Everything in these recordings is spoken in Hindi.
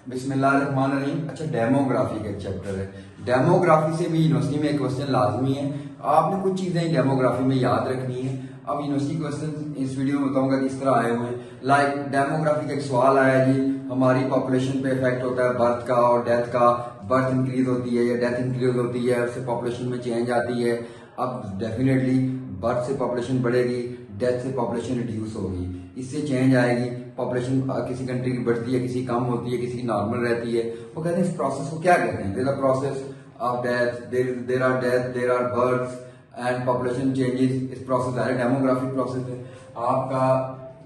बिस्मिल्लाहिर्रहमानिर्रहीम। अच्छा, डेमोग्राफी का एक चैप्टर है। डेमोग्राफी से भी यूनिवर्सिटी में एक क्वेश्चन लाजमी है। आपने कुछ चीजें डेमोग्राफी में याद रखनी है। अब यूनिवर्सिटी क्वेश्चन इस वीडियो में बताऊंगा कि इस तरह आए हुए हैं। लाइक डेमोग्राफी का एक सवाल आया जी, हमारी पॉपुलेशन पे इफेक्ट होता है बर्थ का और डेथ का। बर्थ इंक्रीज होती है या डेथ इंक्रीज होती है, उससे पॉपुलेशन में चेंज आती है। अब डेफिनेटली बर्थ से पॉपुलेशन बढ़ेगी, डेथ से पॉपुलेशन रिड्यूस होगी, इससे चेंज आएगी। पॉपुलेशन किसी कंट्री की बढ़ती है, किसी कम होती है, किसी की नॉर्मल रहती है। वो कहते हैं इस प्रोसेस को क्या कहते हैं? There are process of death, there are death, there are birth and population changes. इस प्रोसेस है डेमोग्राफिक प्रोसेस है। आपका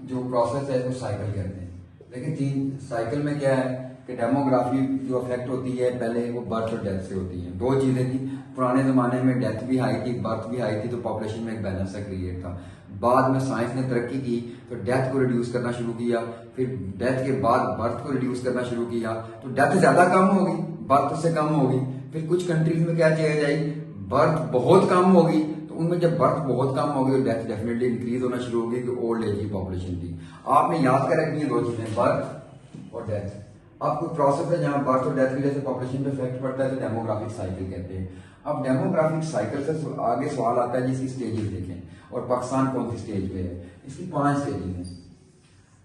जो प्रोसेस है इसको साइकिल कहते हैं। लेकिन तीन साइकिल में क्या है कि डेमोग्राफी जो अफेक्ट होती है पहले वो बर्थ और डेथ से होती है। दो चीजें थी, पुराने जमाने में डेथ भी हाई थी, बर्थ भी हाई थी, तो पॉपुलेशन में एक बैलेंस सा क्रिएट था। बाद में साइंस ने तरक्की की तो डेथ को रिड्यूस करना शुरू किया, फिर डेथ के बाद बर्थ को रिड्यूस करना शुरू किया, तो डेथ ज्यादा कम होगी, बर्थ से कम होगी। फिर कुछ कंट्रीज में क्या चेंज आई, बर्थ बहुत कम होगी, तो उनमें जब बर्थ बहुत कम होगी तो डेथ डेफिनेटली इंक्रीज होना शुरू होगी, कि ओल्ड एज की पॉपुलेशन थी। आपने याद कर रखनी है दो चीजें, बर्थ और डेथ। अब कोई प्रोसेस है जहां बर्थ और डेथ की वजह से पॉपुलेशन पे इफेक्ट पड़ता है, तो डेमोग्राफिक साइकिल कहते हैं। अब डेमोग्राफिक साइकिल से आगे सवाल आता है जिसकी स्टेजेस देखें, और पाकिस्तान कौन सी स्टेज पे है। इसकी 5 स्टेजेस हैं।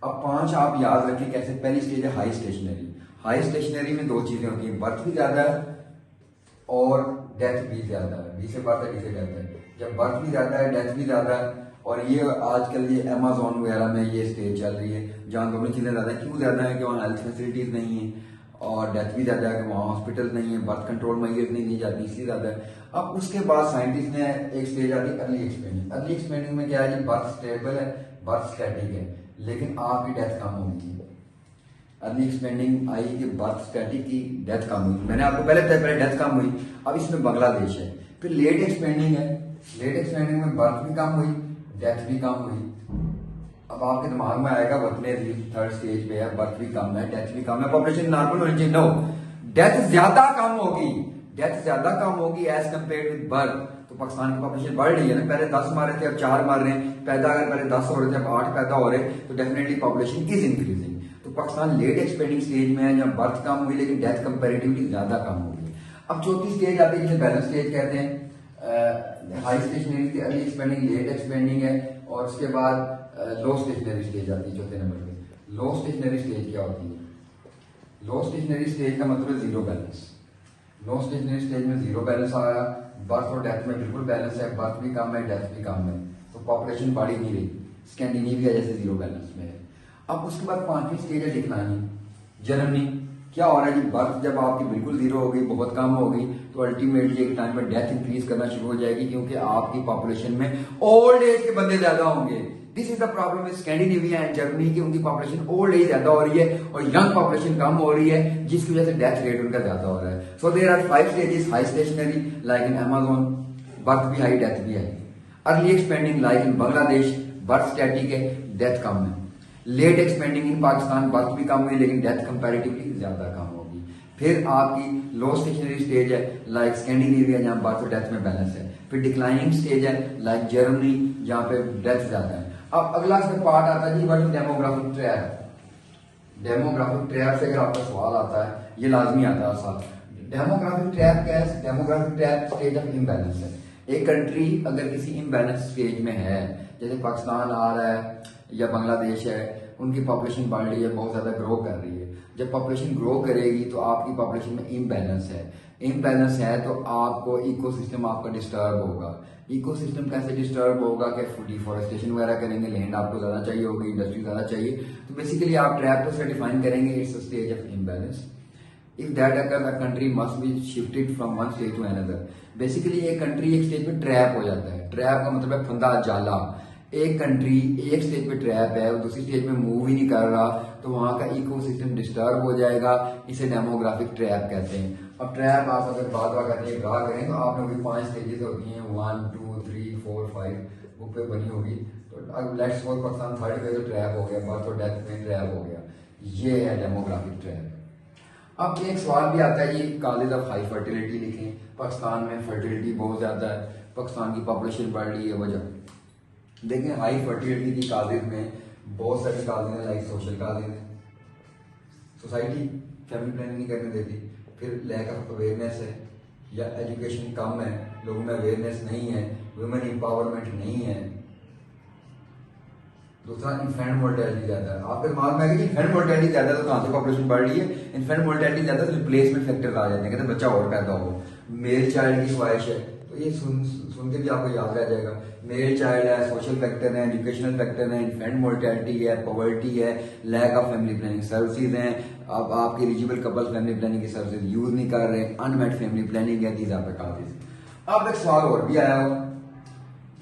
अब 5 आप याद रखें कैसे। पहली स्टेज है हाई स्टेशनरी। हाई स्टेशनरी में दो चीजें होती हैं, बर्थ भी ज्यादा है और डेथ भी ज्यादा है। बी से बर्थ है, डी से डेथ है। जब बर्थ भी ज्यादा है, डेथ भी ज्यादा है, और ये आजकल ये अमेजोन वगैरह में ये स्टेज चल रही है जहां दोनों चीजें ज्यादा है। क्यों ज्यादा है? कि वहाँ हेल्थ फैसिलिटीज नहीं है, और डेथ भी ज्यादा है कि वहाँ हॉस्पिटल नहीं है, बर्थ कंट्रोल मैयर्स नहीं दी जाती, इसलिए ज्यादा है। अब उसके बाद साइंटिस्ट ने एक स्टेज आती है अर्ली एक्सपेंडिंग। अर्ली एक्सपेंडिंग में क्या है जी, बर्थ स्टेबल है, बर्थ स्टैटिक है, लेकिन आपकी डेथ कम होगी। अर्ली एक्सपेंडिंग आई कि बर्थ स्टैटिक की, डेथ कम हुई। मैंने आपको पहले बताया पहले डेथ कम हुई। अब इसमें बांग्लादेश है। फिर लेट एक्सपेंडिंग है। लेट एक्सपेंडिंग में बर्थ भी कम हुई, डेथ भी कम हुई। अब आपके दिमाग में आएगा वतने थर्ड स्टेज पे है, बर्थ भी कम है, डेथ भी कम है, पॉपुलेशन नॉर्मल होनी चाहिए। नो, डेथ ज्यादा कम होगी। डेथ ज्यादा कम होगी एज कंपेयर विद बर्थ। तो पाकिस्तान की पॉपुलेशन बढ़ रही है ना, पहले 10 मार रहे थे अब 4 मार रहे हैं। पैदा अगर पहले 10 हो रहे थे अब 8 पैदा हो रहे, तो डेफिनेटली पॉपुलेशन इज इंक्रीजिंग। तो पाकिस्तान लेट एक्सपेंडिंग स्टेज में है जहां बर्थ कम हुई लेकिन डेथ कंपेरेटिवली ज्यादा कम होगी। अब चौथी स्टेज आती है जिसे बैलेंस स्टेज कहते हैं। हाई स्टेशनरी की अर्ली एक्सपेंडिंग, लेट एक्सपेंडिंग है, और उसके बाद लो स्टेशनरी स्टेज आती है चौथे नंबर पे। लो स्टेशनरी स्टेज क्या होती है? लो स्टेशनरी स्टेज का मतलब है जीरो बैलेंस। लो स्टेशनरी स्टेज में जीरो बैलेंस आया, बर्थ और डेथ में बिल्कुल बैलेंस है, बर्थ भी कम है, डेथ भी कम है, तो पॉपुलेशन बढ़ ही नहीं रही। स्कैंडिनेविया जैसे जीरो बैलेंस में है। अब उसके बाद 5वीं स्टेज है डिक्लाइनिंग, जर्नी। क्या हो रहा है कि बर्थ जब आपकी बिल्कुल जीरो हो गई, बहुत कम हो गई, तो अल्टीमेटली एक टाइम पर डेथ इंक्रीज करना शुरू हो जाएगी, क्योंकि आपकी पॉपुलेशन में ओल्ड एज के बंदे ज्यादा होंगे। This is the problem with Scandinavia and Germany की उनकी पॉपुलेशन ओल्ड एज ज्यादा हो रही है और यंग पॉपुलेशन कम हो रही है, जिसकी वजह से डेथ रेट उनका ज्यादा हो रहा है। So there are 5 stages. High stationary like in Amazon, birth भी हाई, डेथ भी high. Early expanding like in Bangladesh, birth static है, डेथ कम है। Late expanding in Pakistan, birth भी कम हुई लेकिन डेथ कंपैरेटिवली ज्यादा कम होगी। फिर आपकी लो स्टेशनरी स्टेज है लाइक स्कैंडिनेविया जहां बर्थ और डेथ में बैलेंस है। फिर डिक्लाइनिंग स्टेज है लाइक जर्मनी जहां पे डेथ ज्यादा है। अब अगला इसमें पार्ट आता है जी what is demographic trap. Demographic trap से अगर आपका सवाल आता है, ये लाजमी आता है साथ। डेमोग्राफिक ट्रैप क्या है? Demographic trap stage of imbalance है। एक कंट्री अगर किसी इम्बैलेंस स्टेज में है, जैसे पाकिस्तान आ रहा है या बांग्लादेश है, उनकी पॉपुलेशन बढ़ रही है, बहुत ज्यादा ग्रो कर रही है। जब पॉपुलेशन ग्रो करेगी तो आपकी पॉपुलेशन में इम्बैलेंस है। इम्बैलेंस है तो आपको इकोसिस्टम आपका डिस्टर्ब होगा। इकोसिस्टम कैसे डिस्टर्ब होगा कि डिफॉरेस्टेशन वगैरह करेंगे, लैंड आपको ज्यादा चाहिए होगी, इंडस्ट्री ज्यादा चाहिए, तो बेसिकली आप ट्रैप को डिफाइन करेंगे, it's a stage of imbalance. If that occurs a country must be shifted from one stage to another. Basically एक कंट्री एक स्टेज पे ट्रैप हो जाता है। ट्रैप का मतलब है फंदा, जाला। एक कंट्री एक स्टेज पे ट्रैप है, दूसरी स्टेज पे मूव ही नहीं कर रहा, तो वहां का इकोसिस्टम डिस्टर्ब हो जाएगा। इसे डेमोग्राफिक ट्रैप कहते हैं। अब ट्रैप आप अगर बात करते ड्रा करें तो आप लोगों की 5 स्टेजेस होती हैं, 1 2 3 4 5 बुक पे बनी होगी। तो अब लेट्स सपोज पाकिस्तान थर्ड पे तो ट्रैप हो गया, बर्थ और डेथ में ट्रैप हो गया। ये है डेमोग्राफिक ट्रैप। अब एक सवाल भी आता है, ये कॉलेज ऑफ हाई फर्टिलिटी लिखें। पाकिस्तान में फर्टिलिटी बहुत ज्यादा है, पाकिस्तान की पॉपुलेशन बढ़ रही है, वजह देखें हाई फर्टिलिटी की काजेज में बहुत सारी काजेज हैं, like social causes, society family planning नहीं करने देती। फिर लैक ऑफ अवेयरनेस है या एजुकेशन कम है, लोगों में अवेयरनेस नहीं है, वुमेन एम्पावरमेंट नहीं है। दूसरा इन्फेंट मोर्टेलिटी ज़्यादा है। आपके दिमाग में आएगा कि इन्फेंट मोर्टेलिटी ज़्यादा है तो कहाँ से पॉपुलेशन बढ़ रही है? इन्फेंट मोर्टेलिटी ज़्यादा तो रिप्लेसमेंट फैक्टर आ जाते हैं, कहते हैं बच्चा और पैदा हो। मेल चाइल्ड की ख्वाहिश है, तो ये सुन के भी आपको याद रह जाएगा। मेल चाइल्ड है, सोशल फैक्टर है, एजुकेशनल फैक्टर है, इन्फेंट मोर्टेलिटी है, पॉवर्टी है, lack of family planning services हैं। अब आपके एलिजिबल कपल फैमिली प्लानिंग की सर्विसेज यूज नहीं कर रहे, अनमेट फैमिली प्लानिंग है, दीज आर द कॉजेज। अब एक सवाल और भी आया हो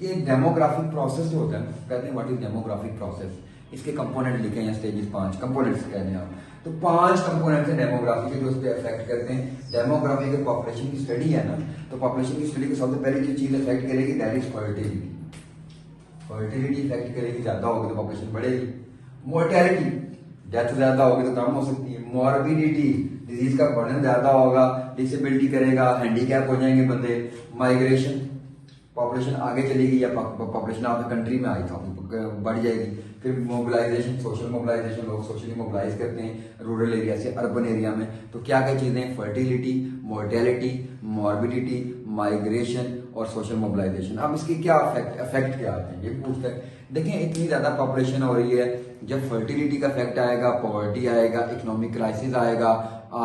कि डेमोग्राफिक प्रोसेस जो होता है ना, कहते हैं व्हाट इज डेमोग्राफिक प्रोसेस, इसके कंपोनेंट लिखे हैं स्टेजेस 5 कंपोनेंट्स कहते हैं आप। तो 5 कंपोनेंट्स हैं डेमोग्राफी के जो उस पर अफेक्ट करते हैं। डेमोग्राफी अगर पॉपुलेशन की स्टडी है ना, तो पॉपुलेशन की स्टडी को सबसे पहले जो चीज अफेक्ट करेगी that is fertility. Fertility effect करेगी, ज्यादा होगी तो पॉपुलेशन बढ़ेगी। मोर्टेलिटी, डेथ ज्यादा होगी तो कम हो सकती है। मॉर्बिडिटी, डिजीज का बर्डन ज्यादा होगा, डिसेबिलिटी करेगा, हैंडीकैप हो जाएंगे बंदे। माइग्रेशन, पॉपुलेशन आगे चलेगी या पॉपुलेशन आपकी कंट्री में आई तो बढ़ जाएगी। फिर मोबिलाइजेशन, सोशल मोबिलाइजेशन, लोग सोशली मोबिलाइज करते हैं रूरल एरिया से अर्बन एरिया में। तो क्या क्या चीजें? फर्टिलिटी, मोर्टेलिटी, मॉर्बिडिटी, माइग्रेशन और सोशल मोबिलाइजेशन। अब इसके क्या इफेक्ट क्या आते हैं ये पूछते हैं। देखिए इतनी ज्यादा पॉपुलेशन हो रही है, जब फर्टिलिटी का इफेक्ट आएगा, पॉवर्टी आएगा, इकोनॉमिक क्राइसिस आएगा,